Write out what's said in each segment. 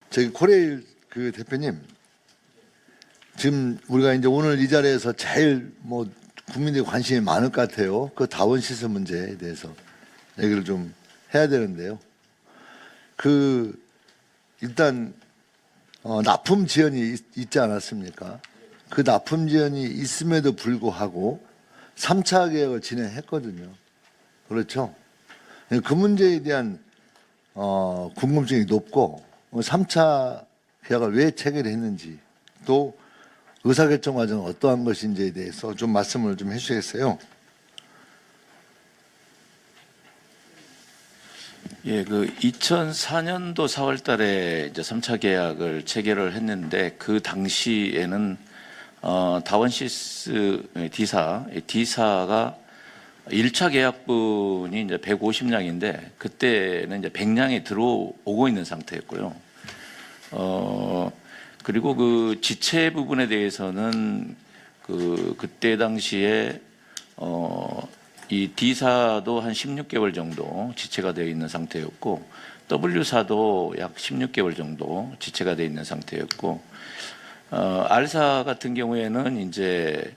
저기 코레일 그 대표님, 지금 우리가 이제 오늘 이 자리에서 제일 뭐 국민들이 관심이 많을 것 같아요. 그 다원시스 문제에 대해서 얘기를 좀 해야 되는데요. 그 일단 납품 지연이 있지 않았습니까? 그 납품 지연이 있음에도 불구하고 3차 계약을 진행했거든요. 그렇죠? 그 문제에 대한 궁금증이 높고 3차 계약을 왜 체결했는지 또 의사결정 과정은 어떠한 것인지에 대해서 좀 말씀을 좀 해주시겠어요? 예, 그 2004년도 4월 달에 이제 3차 계약을 체결을 했는데 그 당시에는 다원시스 D사가 1차 계약분이 이제 150량인데 그때는 이제 100량이 들어오고 있는 상태였고요. 그리고 그 지체 부분에 대해서는 그때 당시에 이 D사도 한 16개월 정도 지체가 되어 있는 상태였고 W사도 약 16개월 정도 지체가 되어 있는 상태였고 R사 같은 경우에는 이제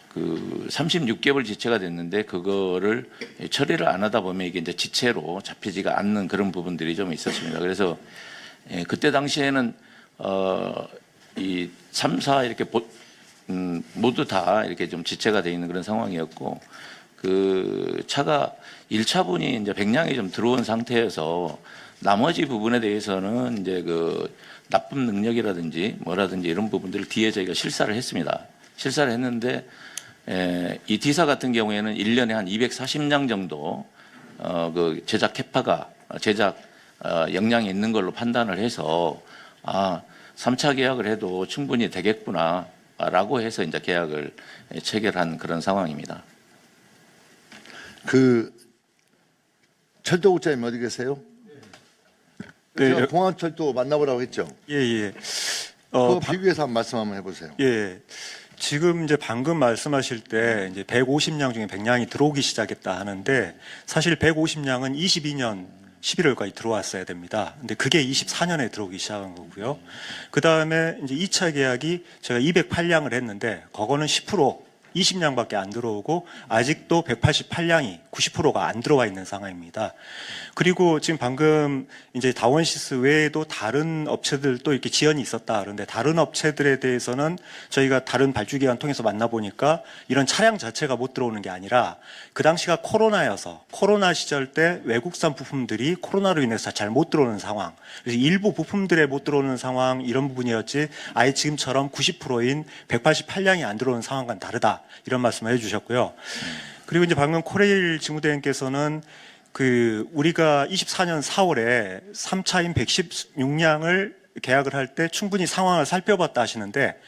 그 36개월 지체가 됐는데 그거를 처리를 안 하다 보면 이게 이제 지체로 잡히지가 않는 그런 부분들이 좀 있었습니다. 그래서 그때 당시에는 이 3, 4 이렇게 모두 다 이렇게 좀 지체가 되어 있는 그런 상황이었고 그 차가 1차분이 이제 100량이 좀 들어온 상태여서 나머지 부분에 대해서는 이제 그 납품 능력이라든지 뭐라든지 이런 부분들을 뒤에 저희가 실사를 했습니다. 실사를 했는데 이 D사 같은 경우에는 1년에 한 240량 정도 그 제작 캐파가 제작 역량이 있는 걸로 판단을 해서 3차 계약을 해도 충분히 되겠구나 라고 해서 이제 계약을 체결한 그런 상황입니다. 그 철도국장님 어디 계세요? 제가 공항철도 만나보라고 했죠. 예. 그 비교해서 한번 말씀 한번 해보세요. 예. 지금 이제 방금 말씀하실 때 이제 150량 중에 100량이 들어오기 시작했다 하는데 사실 150량은 22년 11월까지 들어왔어야 됩니다. 근데 그게 24년에 들어오기 시작한 거고요. 그 다음에 이제 2차 계약이 제가 208량을 했는데 그거는 10% 20량밖에 안 들어오고 아직도 188량이 90%가 안 들어와 있는 상황입니다. 그리고 지금 방금 이제 다원시스 외에도 다른 업체들도 이렇게 지연이 있었다. 그런데 다른 업체들에 대해서는 저희가 다른 발주기관 통해서 만나보니까 이런 차량 자체가 못 들어오는 게 아니라 그 당시가 코로나여서 코로나 시절 때 외국산 부품들이 코로나로 인해서 잘 못 들어오는 상황. 그래서 일부 부품들에 못 들어오는 상황 이런 부분이었지 아예 지금처럼 90%인 188량이 안 들어오는 상황과는 다르다. 이런 말씀을 해주셨고요. 그리고 이제 방금 코레일 직무대행께서는 우리가 24년 4월에 3차인 116량을 계약을 할 때 충분히 상황을 살펴봤다 하시는데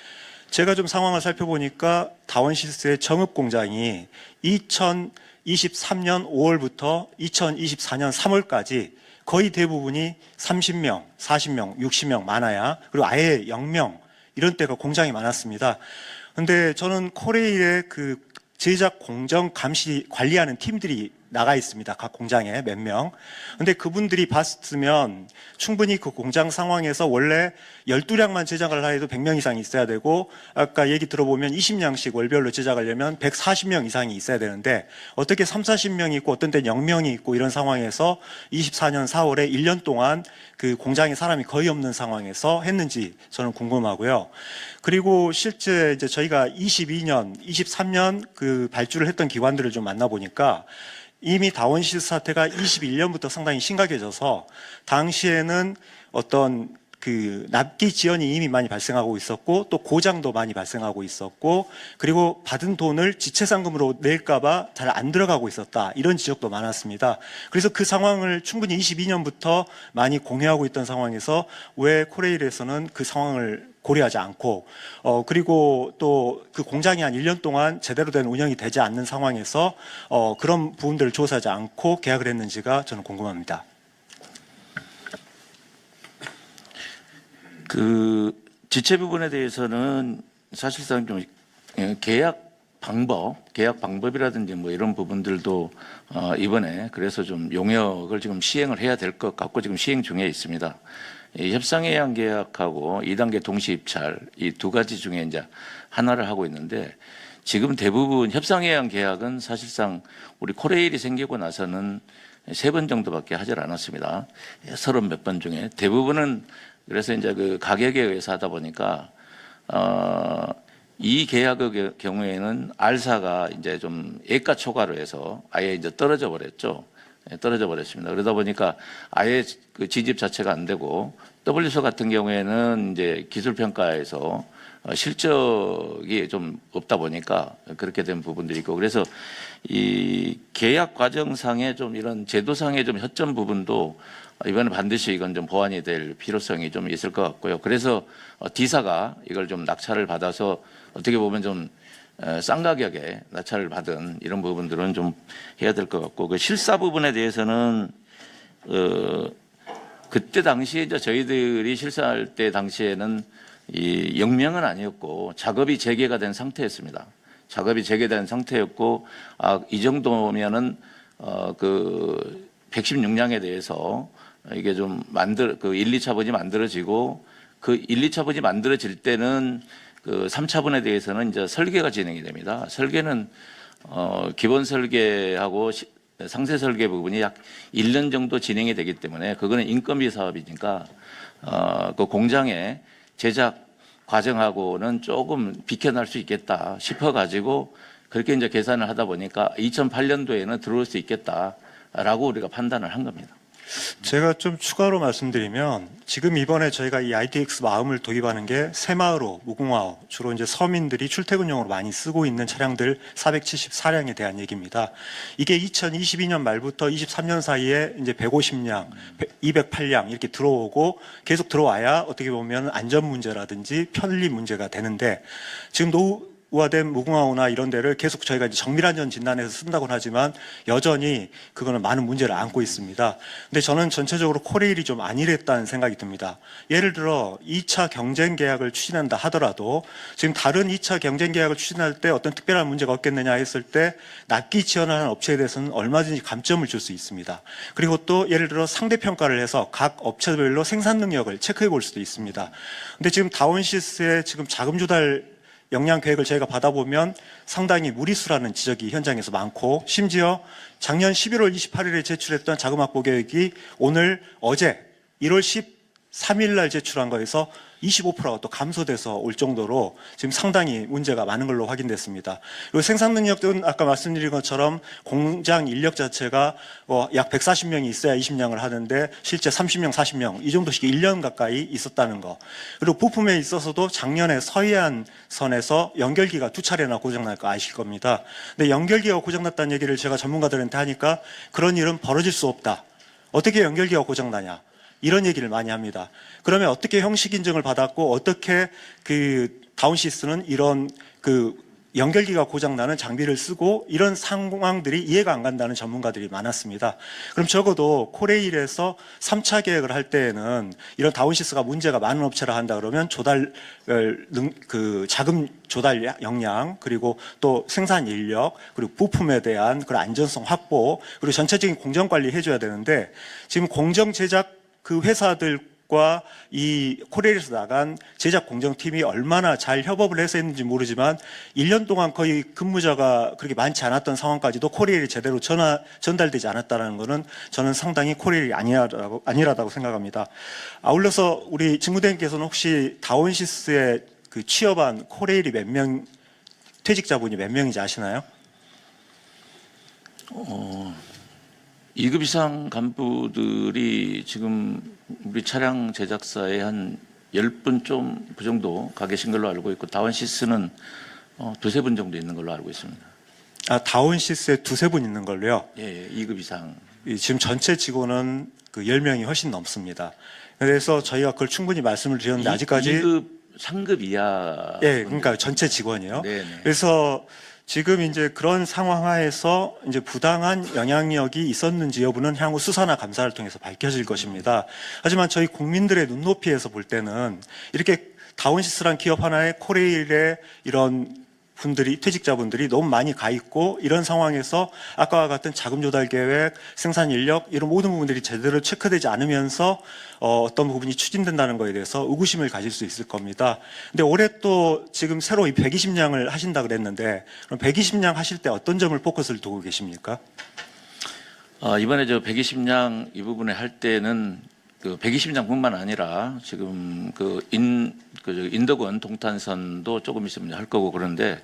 제가 좀 상황을 살펴보니까 다원시스의 정읍 공장이 2023년 5월부터 2024년 3월까지 거의 대부분이 30명, 40명, 60명 많아야 그리고 아예 0명 이런 때가 공장이 많았습니다. 근데 저는 코레일의 그 제작 공정 감시 관리하는 팀들이 나가 있습니다. 각 공장에 몇 명. 근데 그분들이 봤으면 충분히 그 공장 상황에서 원래 12량만 제작을 해도 100명 이상이 있어야 되고 아까 얘기 들어보면 20량씩 월별로 제작하려면 140명 이상이 있어야 되는데 어떻게 3, 40명이 있고 어떤 때는 0명이 있고 이런 상황에서 24년 4월에 1년 동안 그 공장에 사람이 거의 없는 상황에서 했는지 저는 궁금하고요. 그리고 실제 이제 저희가 22년, 23년 그 발주를 했던 기관들을 좀 만나보니까 이미 다원시스 사태가 21년부터 상당히 심각해져서 당시에는 어떤 그 납기 지연이 이미 많이 발생하고 있었고 또 고장도 많이 발생하고 있었고 그리고 받은 돈을 지체상금으로 낼까봐 잘 안 들어가고 있었다 이런 지적도 많았습니다. 그래서 그 상황을 충분히 22년부터 많이 공유하고 있던 상황에서 왜 코레일에서는 그 상황을 고려하지 않고 그리고 또 그 공장이 한 1년 동안 제대로 된 운영이 되지 않는 상황에서 그런 부분들을 조사하지 않고 계약을 했는지가 저는 궁금합니다. 그 지체 부분에 대해서는 사실상 좀 계약 방법, 계약 방법이라든지 뭐 이런 부분들도 이번에 그래서 좀 용역을 지금 시행을 해야 될 것 같고 지금 시행 중에 있습니다. 이 협상해양 계약하고 2단계 동시 입찰 이 두 가지 중에 이제 하나를 하고 있는데 지금 대부분 협상해양 계약은 사실상 우리 코레일이 생기고 나서는 3번 정도밖에 하질 않았습니다. 30몇 번 중에 대부분은 그래서 이제 그 가격에 의해서 하다 보니까 이 계약의 경우에는 R사가 이제 좀 예가 초과로 해서 아예 이제 떨어져 버렸죠. 떨어져 버렸습니다. 그러다 보니까 아예 그 진입 자체가 안 되고 W사 같은 경우에는 이제 기술평가에서 실적이 좀 없다 보니까 그렇게 된 부분들이 있고 그래서 이 계약 과정상의 좀 이런 제도상의 좀 허점 부분도 이번에 반드시 이건 좀 보완이 될 필요성이 좀 있을 것 같고요. 그래서 D사가 이걸 좀 낙찰을 받아서 어떻게 보면 좀 싼 가격에 낙찰을 받은 이런 부분들은 좀 해야 될 것 같고 그 실사 부분에 대해서는 그때 당시에 이제 저희들이 실사할 때 당시에는 이 영명은 아니었고 작업이 재개가 된 상태였습니다. 작업이 재개된 상태였고 이 정도면은 그 116량에 대해서 이게 좀 그 1, 2차분이 만들어지고 그 1, 2차분이 만들어질 때는 그 3차분에 대해서는 이제 설계가 진행이 됩니다. 설계는 기본 설계하고 상세 설계 부분이 약 1년 정도 진행이 되기 때문에 그거는 인건비 사업이니까 그 공장의 제작 과정하고는 조금 비켜날 수 있겠다 싶어 가지고 그렇게 이제 계산을 하다 보니까 2008년도에는 들어올 수 있겠다라고 우리가 판단을 한 겁니다. 제가 좀 추가로 말씀드리면 지금 이번에 저희가 이 ITX 마음을 도입하는 게 새마을호, 무궁화호 주로 이제 서민들이 출퇴근용으로 많이 쓰고 있는 차량들 474량에 대한 얘기입니다. 이게 2022년 말부터 23년 사이에 이제 150량, 208량 이렇게 들어오고 계속 들어와야 어떻게 보면 안전 문제라든지 편리 문제가 되는데 지금 노후화된 무궁화호나 이런 데를 계속 저희가 이제 정밀안전 진단에서 쓴다고는 하지만 여전히 그거는 많은 문제를 안고 있습니다. 근데 저는 전체적으로 코레일이 좀 안일했다는 생각이 듭니다. 예를 들어 2차 경쟁 계약을 추진한다 하더라도 지금 다른 2차 경쟁 계약을 추진할 때 어떤 특별한 문제가 없겠느냐 했을 때 납기 지원을 하는 업체에 대해서는 얼마든지 감점을 줄 수 있습니다. 그리고 또 예를 들어 상대평가를 해서 각 업체별로 생산 능력을 체크해 볼 수도 있습니다. 근데 지금 다원시스의 지금 자금 조달 역량 계획을 저희가 받아보면 상당히 무리수라는 지적이 현장에서 많고 심지어 작년 11월 28일에 제출했던 자금 확보 계획이 어제 1월 13일 날 제출한 거에서 25%가 또 감소돼서 올 정도로 지금 상당히 문제가 많은 걸로 확인됐습니다. 그리고 생산 능력은 아까 말씀드린 것처럼 공장 인력 자체가 약 140명이 있어야 20량을 하는데 실제 30명, 40명 이 정도씩 1년 가까이 있었다는 거. 그리고 부품에 있어서도 작년에 서해안선에서 연결기가 2차례나 고장날 거 아실 겁니다. 근데 연결기가 고장났다는 얘기를 제가 전문가들한테 하니까 그런 일은 벌어질 수 없다. 어떻게 연결기가 고장나냐? 이런 얘기를 많이 합니다. 그러면 어떻게 형식 인증을 받았고 어떻게 그 다운시스는 이런 그 연결기가 고장나는 장비를 쓰고 이런 상황들이 이해가 안 간다는 전문가들이 많았습니다. 그럼 적어도 코레일에서 3차 계획을 할 때에는 이런 다운시스가 문제가 많은 업체라 한다 그러면 자금 조달 역량 그리고 또 생산 인력 그리고 부품에 대한 그런 안전성 확보 그리고 전체적인 공정 관리 해줘야 되는데 지금 공정 제작 그 회사들과 이 코레일에서 나간 제작 공정팀이 얼마나 잘 협업을 해서 했는지 모르지만 1년 동안 거의 근무자가 그렇게 많지 않았던 상황까지도 코레일이 제대로 전달되지 않았다는 것은 저는 상당히 코레일이 아니라고 생각합니다. 아울러서 우리 직무대행께서는 혹시 다원시스에 그 취업한 코레일이 몇 명, 퇴직자분이 몇 명인지 아시나요? 2급 이상 간부들이 지금 우리 차량 제작사에 한 10분 좀 그 정도 가 계신 걸로 알고 있고 다원시스는 2-3분 정도 있는 걸로 알고 있습니다. 다원시스에 2-3분 있는 걸로요? 예, 2급 이상. 지금 전체 직원은 그 10명이 훨씬 넘습니다. 그래서 저희가 그걸 충분히 말씀을 드렸는데 아직까지 2급, 3급 이하. 예, 그러니까 전체 직원이요. 네네. 그래서 지금 이제 그런 상황 하에서 이제 부당한 영향력이 있었는지 여부는 향후 수사나 감사를 통해서 밝혀질 것입니다. 하지만 저희 국민들의 눈높이에서 볼 때는 이렇게 다운시스란 기업 하나에 코레일의 이런 분들이 퇴직자분들이 너무 많이 가 있고 이런 상황에서 아까와 같은 자금 조달 계획, 생산 인력 이런 모든 부분들이 제대로 체크되지 않으면서 어떤 부분이 추진된다는 거에 대해서 의구심을 가질 수 있을 겁니다. 근데 올해 또 지금 새로 이 120량을 하신다 그랬는데 그럼 120량 하실 때 어떤 점을 포커스를 두고 계십니까? 이번에 저 120량 이 부분에 할 때는 그 120량뿐만 아니라 지금 인덕원 동탄선도 조금 있으면 할 거고 그런데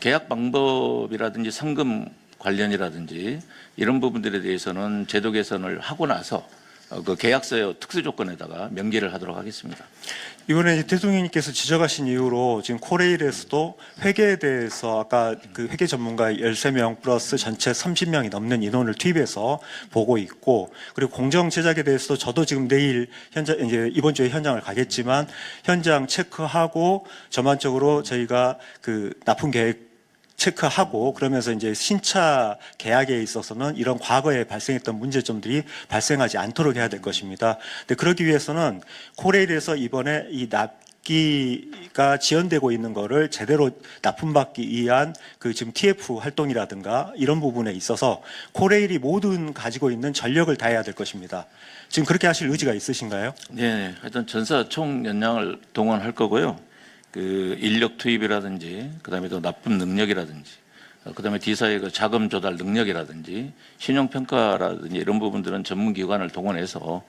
계약 방법이라든지 성금 관련이라든지 이런 부분들에 대해서는 제도 개선을 하고 나서 그 계약서의 특수 조건에다가 명기를 하도록 하겠습니다. 이번에 대통령님께서 지적하신 이유로 지금 코레일에서도 회계에 대해서 아까 그 회계 전문가 13명 플러스 전체 30명이 넘는 인원을 투입해서 보고 있고 그리고 공정 제작에 대해서도 저도 지금 내일 현장 이제 이번 주에 현장을 가겠지만 현장 체크하고 전반적으로 저희가 그 납품 계획 체크하고 그러면서 이제 신차 계약에 있어서는 이런 과거에 발생했던 문제점들이 발생하지 않도록 해야 될 것입니다. 근데 그러기 위해서는 코레일에서 이번에 이 납기가 지연되고 있는 거를 제대로 납품받기 위한 그 지금 TF 활동이라든가 이런 부분에 있어서 코레일이 모든 가지고 있는 전력을 다해야 될 것입니다. 지금 그렇게 하실 의지가 있으신가요? 네, 하여튼 전사 총 연량을 동원할 거고요. 그 인력 투입이라든지 그다음에 또 납품 능력이라든지 그다음에 D사의 그 자금 조달 능력이라든지 신용 평가라든지 이런 부분들은 전문 기관을 동원해서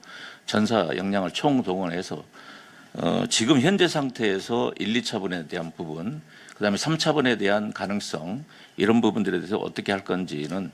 전사 역량을 총 동원해서 지금 현재 상태에서 1, 2차분에 대한 부분 그다음에 3차분에 대한 가능성 이런 부분들에 대해서 어떻게 할 건지는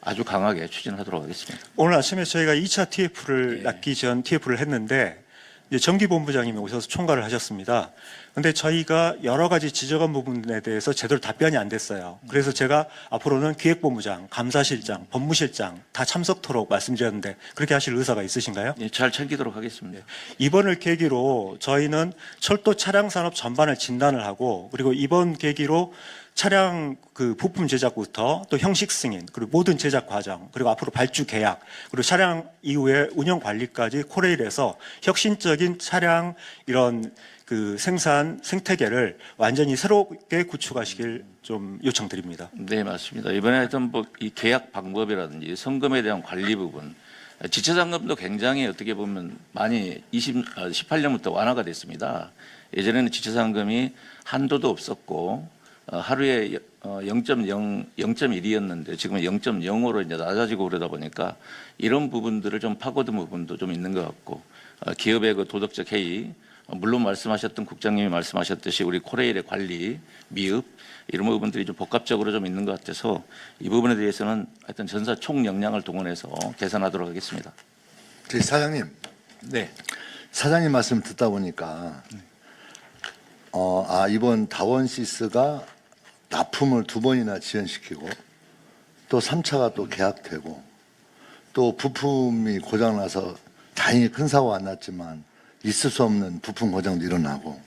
아주 강하게 추진하도록 하겠습니다. 오늘 아침에 저희가 2차 TF를 납기 전 TF를 했는데 이제 정기본부장님이 오셔서 총괄을 하셨습니다. 근데 저희가 여러 가지 지적한 부분에 대해서 제대로 답변이 안 됐어요. 그래서 제가 앞으로는 기획본부장, 감사실장, 법무실장 다 참석토록 말씀드렸는데 그렇게 하실 의사가 있으신가요? 예, 잘 챙기도록 하겠습니다. 이번을 계기로 저희는 철도 차량 산업 전반을 진단을 하고 그리고 이번 계기로 차량 그 부품 제작부터 또 형식 승인 그리고 모든 제작 과정 그리고 앞으로 발주 계약 그리고 차량 이후에 운영 관리까지 코레일에서 혁신적인 차량 이런 그 생산 생태계를 완전히 새롭게 구축하시길 좀 요청드립니다. 네, 맞습니다. 이번에 하여튼 이 계약 방법이라든지 성금에 대한 관리 부분, 지체상금도 굉장히 어떻게 보면 많이 18년부터 완화가 됐습니다. 예전에는 지체상금이 한도도 없었고 하루에 0.1이었는데 지금은 0.05로 이제 낮아지고 그러다 보니까 이런 부분들을 좀 파고든 부분도 좀 있는 것 같고 기업의 그 도덕적 해이 물론 말씀하셨던 국장님이 말씀하셨듯이 우리 코레일의 관리, 미흡 이런 부분들이 좀 복합적으로 좀 있는 것 같아서 이 부분에 대해서는 하여튼 전사 총 역량을 동원해서 개선하도록 하겠습니다. 저희 사장님, 네. 사장님 말씀 듣다 보니까 이번 다원시스가 납품을 2번이나 지연시키고 또 3차가 또 계약되고 또 부품이 고장나서 다행히 큰 사고가 안 났지만 있을 수 없는 부품 고장도 일어나고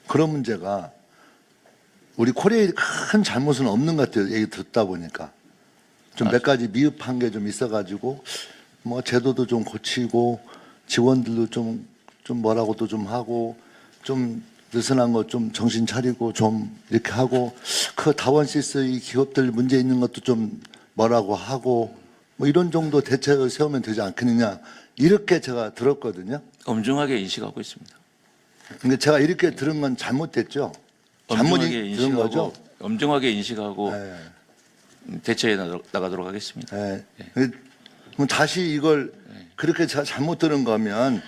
그런 문제가 우리 코레일이 큰 잘못은 없는 것 같아요. 얘기 듣다 보니까 좀 몇 가지 미흡한 게 좀 있어가지고 뭐 제도도 좀 고치고 직원들도 좀 뭐라고도 좀 하고 좀 느슨한 거 좀 정신 차리고 좀 이렇게 하고 그 다원시스 이 기업들 문제 있는 것도 좀 뭐라고 하고 뭐 이런 정도 대책을 세우면 되지 않겠느냐 이렇게 제가 들었거든요. 엄중하게 인식하고 있습니다. 근데 제가 이렇게 들은 건 잘못됐죠. 엄중하게 들은 거죠. 인식하고 엄중하게 인식하고 네. 대처해 나가도록 하겠습니다. 네. 그럼 다시 이걸 그렇게 잘못 들은 거면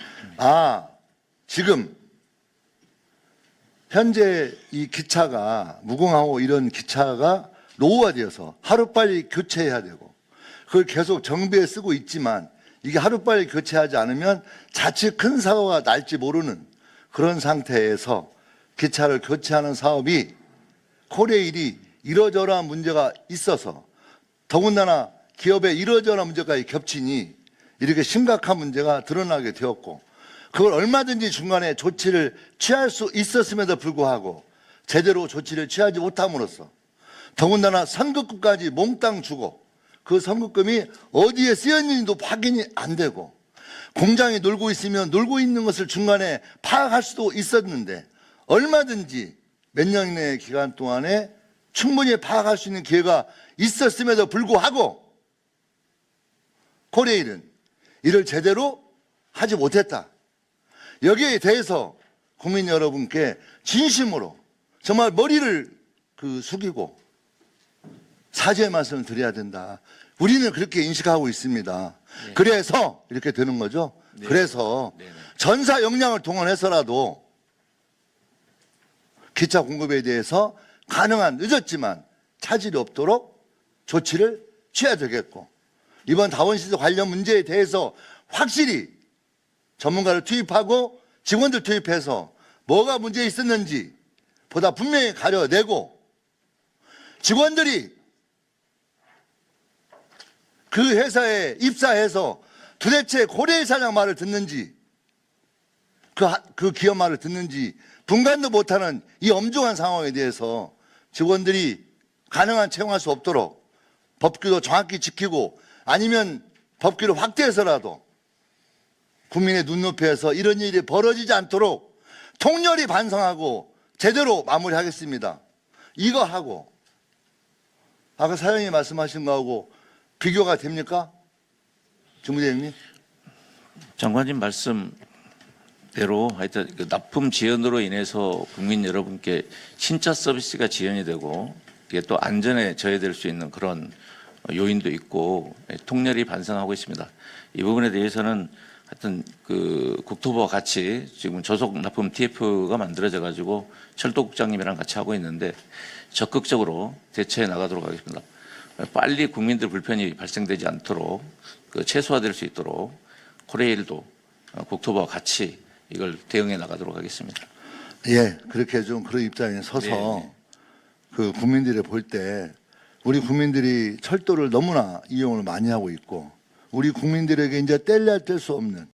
지금 현재 이 기차가 무궁화호 이런 기차가 노후화되어서 하루빨리 교체해야 되고 그걸 계속 정비에 쓰고 있지만 이게 하루빨리 교체하지 않으면 자칫 큰 사고가 날지 모르는 그런 상태에서 기차를 교체하는 사업이 코레일이 이러저러한 문제가 있어서 더군다나 기업에 이러저러한 문제까지 겹치니 이렇게 심각한 문제가 드러나게 되었고 그걸 얼마든지 중간에 조치를 취할 수 있었음에도 불구하고 제대로 조치를 취하지 못함으로써 더군다나 선급금까지 몽땅 주고 그 선급금이 어디에 쓰였는지도 확인이 안 되고 공장에 놀고 있으면 놀고 있는 것을 중간에 파악할 수도 있었는데 얼마든지 몇 년 이내의 기간 동안에 충분히 파악할 수 있는 기회가 있었음에도 불구하고 코레일은 이를 제대로 하지 못했다. 여기에 대해서 국민 여러분께 진심으로 정말 머리를 숙이고 사죄의 말씀을 드려야 된다. 우리는 그렇게 인식하고 있습니다. 네. 그래서 이렇게 되는 거죠. 네. 그래서 네. 전사 역량을 동원해서라도 기차 공급에 대해서 가능한 늦었지만 차질이 없도록 조치를 취해야 되겠고, 이번 다원시설 관련 문제에 대해서 확실히 전문가를 투입하고 직원들 투입해서 뭐가 문제 있었는지 보다 분명히 가려내고, 직원들이 그 회사에 입사해서 도대체 고레일 사장 말을 듣는지 그 기업 말을 듣는지 분간도 못하는 이 엄중한 상황에 대해서 직원들이 가능한 채용할 수 없도록 법규도 정확히 지키고, 아니면 법규를 확대해서라도 국민의 눈높이에서 이런 일이 벌어지지 않도록 통렬히 반성하고 제대로 마무리하겠습니다. 이거 하고 아까 사장님이 말씀하신 거하고 비교가 됩니까? 정부대행님? 장관님 말씀대로 하여튼 그 납품 지연으로 인해서 국민 여러분께 신차 서비스가 지연이 되고 이게 또 안전에 저해될 수 있는 그런 요인도 있고 통렬히 반성하고 있습니다. 이 부분에 대해서는 하여튼 국토부와 같이 지금 저속 납품 TF가 만들어져 가지고 철도국장님이랑 같이 하고 있는데 적극적으로 대처해 나가도록 하겠습니다. 빨리 국민들 불편이 발생되지 않도록 최소화될 수 있도록 코레일도 국토부와 같이 이걸 대응해 나가도록 하겠습니다. 예, 그렇게 좀 그런 입장에 서서 네. 그 국민들이 볼 때 우리 국민들이 철도를 너무나 이용을 많이 하고 있고, 우리 국민들에게 이제 뗄래야 뗄 수 없는